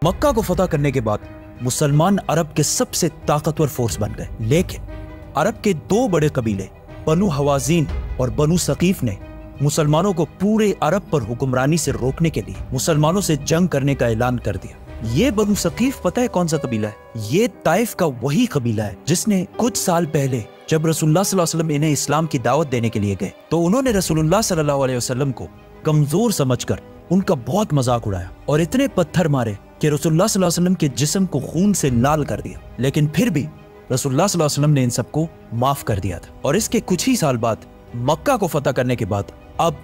مکہ کو فتح کرنے کے بعد مسلمان عرب کے سب سے طاقتور فورس بن گئے، لیکن عرب کے دو بڑے قبیلے بنو حوازین اور بنو ثقیف نے مسلمانوں کو پورے عرب پر حکمرانی سے روکنے کے لیے مسلمانوں سے جنگ کرنے کا اعلان کر دیا۔ یہ بنو ثقیف پتہ ہے کون سا قبیلہ ہے؟ یہ طائف کا وہی قبیلہ ہے جس نے کچھ سال پہلے جب رسول اللہ صلی اللہ علیہ وسلم انہیں اسلام کی دعوت دینے کے لیے گئے تو انہوں نے رسول اللہ صلی اللہ علیہ وسلم کو کمزور سمجھ کر ان کا بہت مذاق اڑایا اور اتنے پتھر مارے کہ رسول اللہ صلی اللہ علیہ وسلم کے جسم کو خون سے لال کر دیا، لیکن پھر بھی رسول اللہ صلی اللہ علیہ وسلم نے ان سب کو معاف کر دیا تھا۔ اور اس کے کچھ ہی سال بعد مکہ کو فتح کرنے کے بعد اب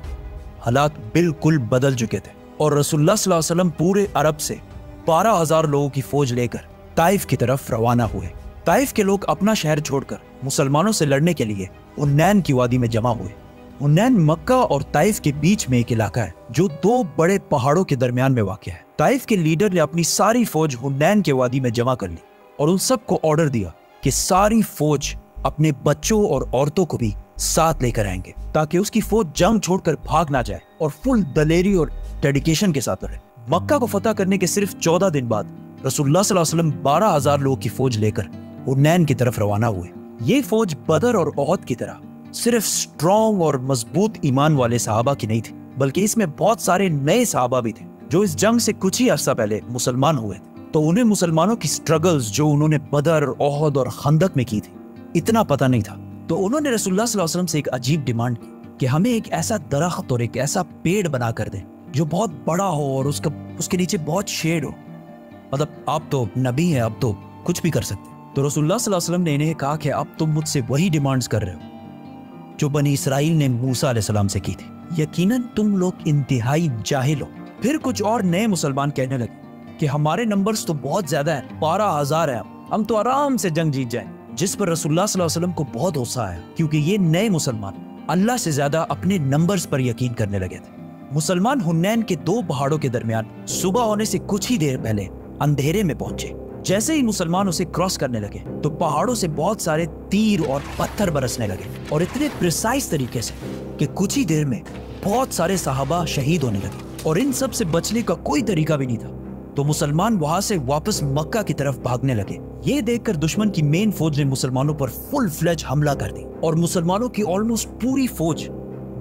حالات بالکل بدل چکے تھے اور رسول اللہ صلی اللہ علیہ وسلم پورے عرب سے 12,000 لوگوں کی فوج لے کر طائف کی طرف روانہ ہوئے۔ طائف کے لوگ اپنا شہر چھوڑ کر مسلمانوں سے لڑنے کے لیے حنین کی وادی میں جمع ہوئے۔ حنین مکہ اور طائف کے بیچ میں ایک علاقہ ہے جو دو بڑے پہاڑوں کے درمیان میں واقع ہے۔ طائف کے لیڈر نے اپنی ساری فوج حنین کے وادی میں جمع کر لی اور ان سب کو آرڈر دیا کہ ساری فوج اپنے بچوں اور عورتوں کو بھی ساتھ لے کر آئیں گے تاکہ اس کی فوج جنگ چھوڑ کر بھاگ نہ جائے اور فل دلیری اور ڈیڈیکیشن کے ساتھ لڑے۔ مکہ کو فتح کرنے کے صرف 14 دن بعد رسول اللہ صلی اللہ علیہ وسلم 12,000 لوگوں کی فوج لے کر حنین کی طرف روانہ ہوئے۔ یہ فوج بدر اور احد کی طرح صرف سٹرونگ اور مضبوط ایمان والے صحابہ کی نہیں تھی، بلکہ اس میں بہت سارے نئے صحابہ بھی تھے جو اس جنگ سے کچھ ہی عرصہ پہلے مسلمان ہوئے تھے، تو انہیں مسلمانوں کی سٹرگلز جو انہوں نے بدر، احد اور خندق میں کی تھی اتنا پتہ نہیں تھا۔ تو انہوں نے رسول اللہ صلی اللہ علیہ وسلم سے ایک عجیب ڈیمانڈ کی کہ ہمیں ایک ایسا درخت اور ایک ایسا پیڑ بنا کر دیں جو بہت بڑا ہو اور اس کے نیچے بہت شیڈ ہو، مطلب آپ تو نبی ہیں، اب تو کچھ بھی کر سکتے۔ تو رسول اللہ صلی اللہ علیہ وسلم نے انہیں کہا کہ اب تم مجھ سے وہی ڈیمانڈز کر رہے ہو جو بنی اسرائیل نے موسیٰ علیہ السلام سے کی تھی، یقیناً تم لوگ انتہائی جاہل ہو۔ پھر کچھ اور نئے مسلمان کہنے لگے کہ ہمارے نمبرز تو بہت زیادہ ہیں، 12,000 ہیں، ہم تو آرام سے جنگ جیت جائیں، جس پر رسول اللہ صلی اللہ علیہ وسلم کو بہت غصہ آیا کیونکہ یہ نئے مسلمان اللہ سے زیادہ اپنے نمبرز پر یقین کرنے لگے تھے۔ مسلمان حنین کے دو پہاڑوں کے درمیان صبح ہونے سے کچھ ہی دیر پہلے اندھیرے میں پہنچے۔ جیسے ہی مسلمان اسے کراس کرنے لگے تو پہاڑوں سے بہت سارے تیر اور پتھر برسنے لگے اور اتنے پریسائز طریقے سے کہ کچھ ہی دیر میں بہت سارے صحابہ شہید ہونے لگے اور ان سب سے بچنے کا کوئی طریقہ بھی نہیں تھا۔ تو مسلمان وہاں سے واپس مکہ کی طرف بھاگنے لگے۔ یہ دیکھ کر دشمن کی مین فوج نے مسلمانوں پر فل فلیج حملہ کر دی اور مسلمانوں کی آلموسٹ پوری فوج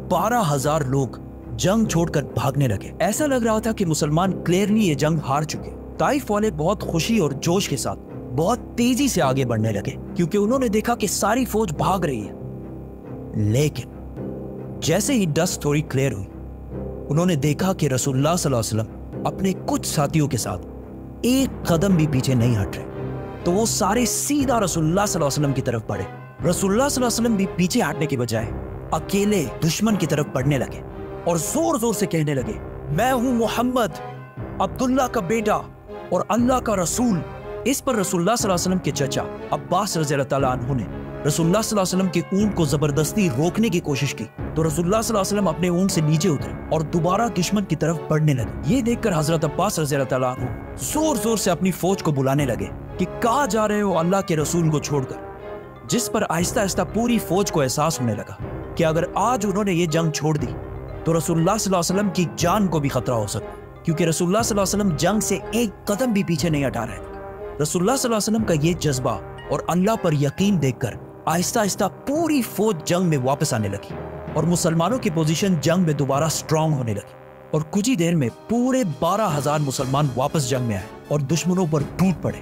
12,000 لوگ جنگ چھوڑ کر بھاگنے لگے۔ ایسا لگ رہا تھا کہ مسلمان کلیئرلی یہ جنگ ہار چکے۔ طائف والے بہت خوشی اور جوش کے ساتھ بہت تیزی سے آگے بڑھنے لگے کیونکہ انہوں نے دیکھا کہ ساری فوج بھاگ رہی ہے، لیکن جیسے ہی ڈسٹ تھوڑی کلیئر ہوئی انہوں نے دیکھا کہ رسول اللہ صلی اللہ علیہ وسلم اپنے کچھ ساتھیوں کے ساتھ ایک قدم بھی پیچھے نہیں ہٹ رہے، تو وہ سارے سیدھا رسول اللہ صلی اللہ علیہ وسلم کی طرف بڑھے۔ رسول اللہ صلی اللہ علیہ وسلم بھی پیچھے ہٹنے کے بجائے اکیلے دشمن کی طرف بڑھنے لگے اور زور زور سے کہنے لگے، میں ہوں محمد، عبداللہ کا بیٹا اور اللہ کا رسول۔ اس پر رسول اللہ صلی اللہ علیہ وسلم کے چچا عباس رضی اللہ تعالیٰ عنہ نے رسول اللہ صلی اللہ علیہ وسلم کے اونٹ کو زبردستی روکنے کی کوشش کی، تو رسول اللہ صلی اللہ علیہ وسلم اپنے اونٹ سے نیچے اترے اور دوبارہ دشمن کی طرف بڑھنے لگے۔ یہ دیکھ کر حضرت عباس رضی اللہ تعالیٰ عنہ زور زور سے اپنی فوج کو بلانے لگے کہ کہاں جا رہے ہو اللہ کے رسول کو چھوڑ کر، جس پر آہستہ آہستہ پوری فوج کو احساس ہونے لگا کہ اگر آج انہوں نے یہ جنگ چھوڑ دی تو رسول اللہ صلی اللہ علیہ وسلم کی جان کو بھی خطرہ ہو سکتا، کیونکہ رسول اللہ صلی اللہ علیہ وسلم جنگ سے ایک قدم بھی پیچھے نہیں ہٹا رہے تھے۔ رسول اللہ صلی اللہ علیہ وسلم کا یہ جذبہ اور اللہ پر یقین دیکھ کر آہستہ آہستہ پوری فوج جنگ میں واپس آنے لگی اور مسلمانوں کی پوزیشن جنگ میں دوبارہ سٹرونگ ہونے لگی اور کچھ ہی دیر میں پورے 12,000 مسلمان واپس جنگ میں آئے اور دشمنوں پر ٹوٹ پڑے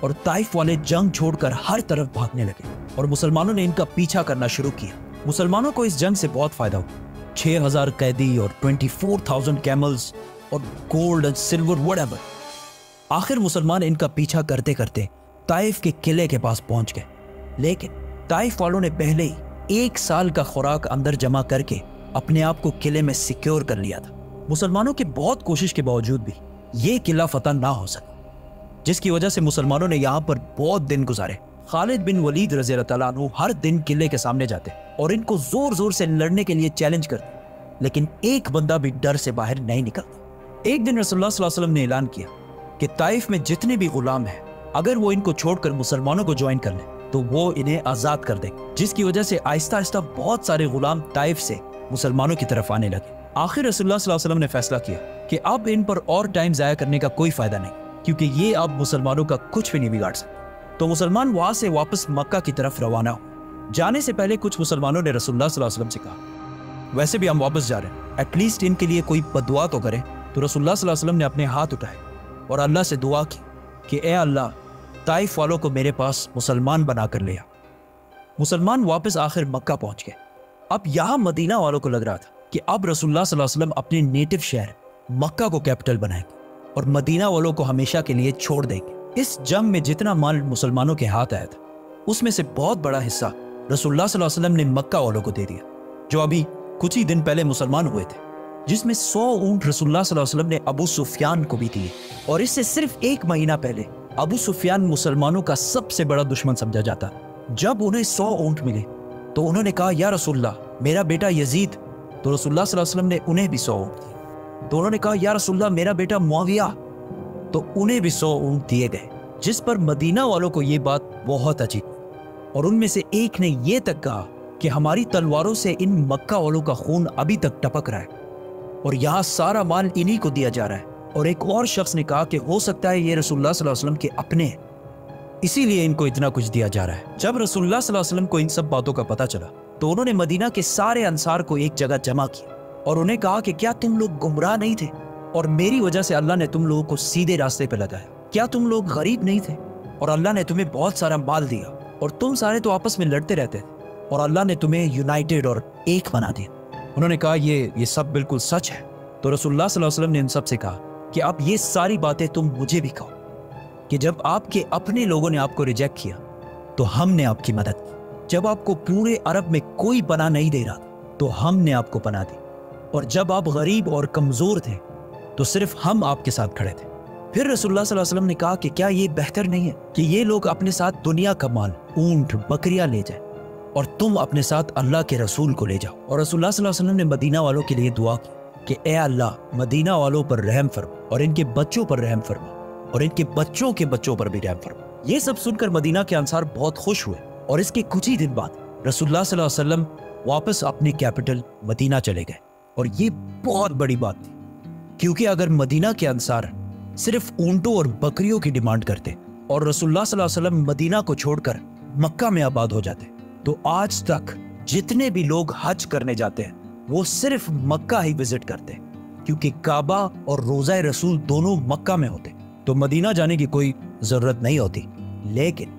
اور طائف والے جنگ چھوڑ کر ہر طرف بھاگنے لگے اور مسلمانوں نے ان کا پیچھا کرنا شروع کیا۔ مسلمانوں کو اس جنگ سے بہت فائدہ ہوا، 6,000 قیدی اور 24,000 کیملز اور گولڈ اور سلور وٹ ایور۔ آخر مسلمان ان کا پیچھا کرتے کرتے طائف کے قلعے کے پاس پہنچ گئے، لیکن طائف والوں نے پہلے ہی 1 سال کا خوراک اندر جمع کر کے اپنے آپ کو قلعے میں سیکیور کر لیا تھا۔ مسلمانوں کی بہت کوشش کے باوجود بھی یہ قلعہ فتح نہ ہو سکا، جس کی وجہ سے مسلمانوں نے یہاں پر بہت دن گزارے۔ خالد بن ولید رضی اللہ تعالیٰ عنہ ہر دن قلعے کے سامنے جاتے اور ان کو زور زور سے لڑنے کے لیے چیلنج کرتے، لیکن ایک بندہ بھی ڈر سے باہر نہیں نکلتا۔ ایک دن رسول اللہ صلی اللہ علیہ وسلم نے اعلان کیا کہ طائف میں جتنے بھی غلام ہیں اگر وہ ان کو چھوڑ کر مسلمانوں کو جوائن کر لیں تو وہ انہیں آزاد کر دیں، جس کی وجہ سے آہستہ آہستہ بہت سارے غلام طائف سے مسلمانوں کی طرف آنے لگے۔ آخر رسول اللہ صلی اللہ علیہ وسلم نے فیصلہ کیا کہ اب ان پر اور ٹائم ضائع کرنے کا کوئی فائدہ نہیں کیونکہ یہ اب مسلمانوں کا کچھ بھی نہیں بگاڑ سکتے۔ تو مسلمان وہاں سے واپس مکہ کی طرف روانہ ہو۔ جانے سے پہلے کچھ مسلمانوں نے رسول اللہ صلی اللہ علیہ وسلم سے کہا ویسے بھی ہم واپس جا رہے ہیں، ایٹ لیسٹ ان کے لیے کوئی بدعا تو کرے۔ تو رسول اللہ صلی اللہ علیہ وسلم نے اپنے ہاتھ اٹھائے اور اللہ سے دعا کی کہ اے اللہ، طائف والوں کو میرے پاس مسلمان بنا کر لیا۔ مسلمان واپس آخر مکہ پہنچ گئے۔ اب یہاں مدینہ والوں کو لگ رہا تھا کہ اب رسول اللہ صلی اللہ علیہ وسلم اپنے نیٹو شہر مکہ کو کیپٹل بنائیں گے اور مدینہ والوں کو ہمیشہ کے لیے چھوڑ دیں گے۔ اس جنگ میں جتنا مال مسلمانوں کے ہاتھ آیا تھا اس میں سے بہت بڑا حصہ رسول اللہ صلی اللہ علیہ وسلم نے مکہ والوں کو دے دیا، جو ابھی کچھ ہی دن پہلے مسلمان ہوئے تھے، جس میں 100 اونٹ رسول اللہ صلی اللہ علیہ وسلم نے ابو سفیان کو بھی دیے۔ اور اس سے صرف ایک مہینہ پہلے ابو سفیان مسلمانوں کا سب سے بڑا دشمن سمجھا جاتا۔ جب انہیں 100 اونٹ ملے تو انہوں نے کہا یا رسول اللہ، میرا بیٹا یزید، تو رسول اللہ صلی اللہ علیہ وسلم نے انہیں بھی 100 اونٹ دیے۔ تو انہوں نے کہا یا رسول اللہ، میرا بیٹا معاویہ، تو انہیں بھی 100 اونٹ دیے گئے، جس پر مدینہ والوں کو یہ بات بہت عجیب، اور ان میں سے ایک نے یہ تک کہا کہ ہماری تلواروں سے ان مکہ والوں کا خون ابھی تک ٹپک رہا ہے اور یہاں سارا مال انہی کو دیا جا رہا ہے۔ اور ایک اور شخص نے کہا کہ ہو سکتا ہے یہ رسول اللہ صلی اللہ علیہ وسلم کے اپنے ہیں، اسی لیے ان کو اتنا کچھ دیا جا رہا ہے۔ جب رسول اللہ صلی اللہ علیہ وسلم کو ان سب باتوں کا پتہ چلا تو انہوں نے مدینہ کے سارے انصار کو ایک جگہ جمع کیا اور انہیں کہا کہ کیا تم لوگ گمراہ نہیں تھے اور میری وجہ سے اللہ نے تم لوگوں کو سیدھے راستے پہ لگایا؟ کیا تم لوگ غریب نہیں تھے اور اللہ نے تمہیں بہت سارا مال دیا اور تم سارے تو آپس میں لڑتے رہتے تھے اور اللہ نے تمہیں یونائٹڈ اور ایک بنا دیا؟ انہوں نے کہا یہ سب بالکل سچ ہے۔ تو رسول اللہ صلی اللہ علیہ وسلم نے ان سب سے کہا کہ اب یہ ساری باتیں تم مجھے بھی کہو کہ جب آپ کے اپنے لوگوں نے آپ کو ریجیکٹ کیا تو ہم نے آپ کی مدد کی، جب آپ کو پورے عرب میں کوئی پناہ نہیں دے رہا تو ہم نے آپ کو پناہ دی، اور جب آپ غریب اور کمزور تھے تو صرف ہم آپ کے ساتھ کھڑے تھے۔ پھر رسول اللہ صلی اللہ علیہ وسلم نے کہا کہ کیا یہ بہتر نہیں ہے کہ یہ لوگ اپنے ساتھ دنیا کا مال، اونٹ، بکریاں لے جائیں اور تم اپنے ساتھ اللہ کے رسول کو لے جاؤ؟ اور رسول اللہ صلی اللہ علیہ وسلم نے مدینہ والوں کے لیے دعا کی کہ اے اللہ، مدینہ والوں پر رحم فرما اور ان کے بچوں پر رحم فرما اور ان کے بچوں کے بچوں پر بھی رحم فرما۔ یہ سب سن کر مدینہ کے انصار بہت خوش ہوئے، اور اس کے کچھ ہی دن بعد رسول اللہ صلی اللہ علیہ وسلم واپس اپنی کیپٹل مدینہ چلے گئے۔ اور یہ بہت بڑی بات تھی، کیونکہ اگر مدینہ کے انصار صرف اونٹوں اور بکریوں کی ڈیمانڈ کرتے اور رسول اللہ صلی اللہ علیہ وسلم مدینہ کو چھوڑ کر مکہ میں آباد ہو جاتے تو آج تک جتنے بھی لوگ حج کرنے جاتے ہیں وہ صرف مکہ ہی وزٹ کرتے، کیونکہ کعبہ اور روضہ رسول دونوں مکہ میں ہوتے تو مدینہ جانے کی کوئی ضرورت نہیں ہوتی۔ لیکن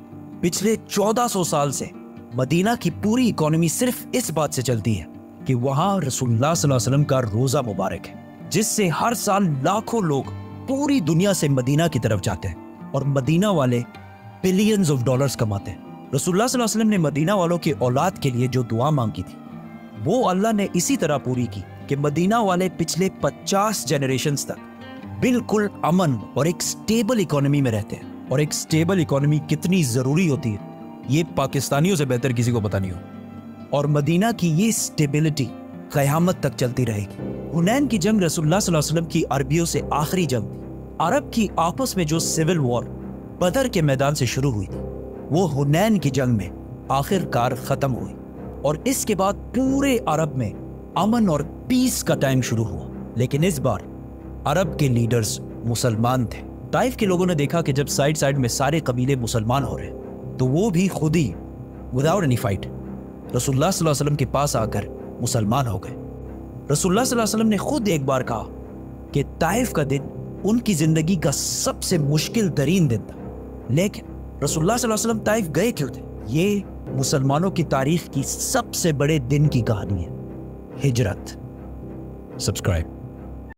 پچھلے 1400 سال سے مدینہ کی پوری اکانومی صرف اس بات سے چلتی ہے کہ وہاں رسول اللہ صلی اللہ علیہ وسلم کا روزہ مبارک ہے، جس سے ہر سال لاکھوں لوگ پوری دنیا سے مدینہ کی طرف جاتے ہیں اور مدینہ والے بلینز آف ڈالرز کماتے ہیں۔ رسول اللہ صلی اللہ علیہ وسلم نے مدینہ والوں کی اولاد کے لیے جو دعا مانگی تھی وہ اللہ نے اسی طرح پوری کی کہ مدینہ والے پچھلے 50 جنریشنز تک بالکل امن اور ایک سٹیبل اکانومی میں رہتے ہیں۔ اور ایک سٹیبل اکانومی کتنی ضروری ہوتی ہے یہ پاکستانیوں سے بہتر کسی کو پتہ نہیں ہو، اور مدینہ کی یہ سٹیبلٹی قیامت تک چلتی رہے گی۔ حنین کی جنگ رسول اللہ صلی اللہ علیہ وسلم کی عربیوں سے آخری جنگ تھی۔ عرب کی آپس میں جو سول وار بدر کے میدان سے شروع ہوئی تھی وہ حنین کی جنگ میں آخر کار ختم ہوئی، اور اس کے بعد پورے عرب میں امن اور پیس کا ٹائم شروع ہوا۔ لیکن اس بار عرب کے لیڈرز مسلمان تھے۔ طائف کے لوگوں نے دیکھا کہ جب سائڈ میں سارے قبیلے مسلمان ہو رہے تو وہ بھی خود ہی وداؤٹ اینی فائٹ رسول اللہ صلی اللہ علیہ وسلم کے پاس آ کر مسلمان ہو گئے۔ رسول اللہ صلی اللہ علیہ وسلم نے خود ایک بار کہا کہ طائف کا دن ان کی زندگی کا سب سے مشکل ترین دن تھا، لیکن رسول اللہ صلی اللہ علیہ وسلم طائف گئے کیوں تھے؟ یہ مسلمانوں کی تاریخ کی سب سے بڑے دن کی کہانی ہے، ہجرت۔ سبسکرائب۔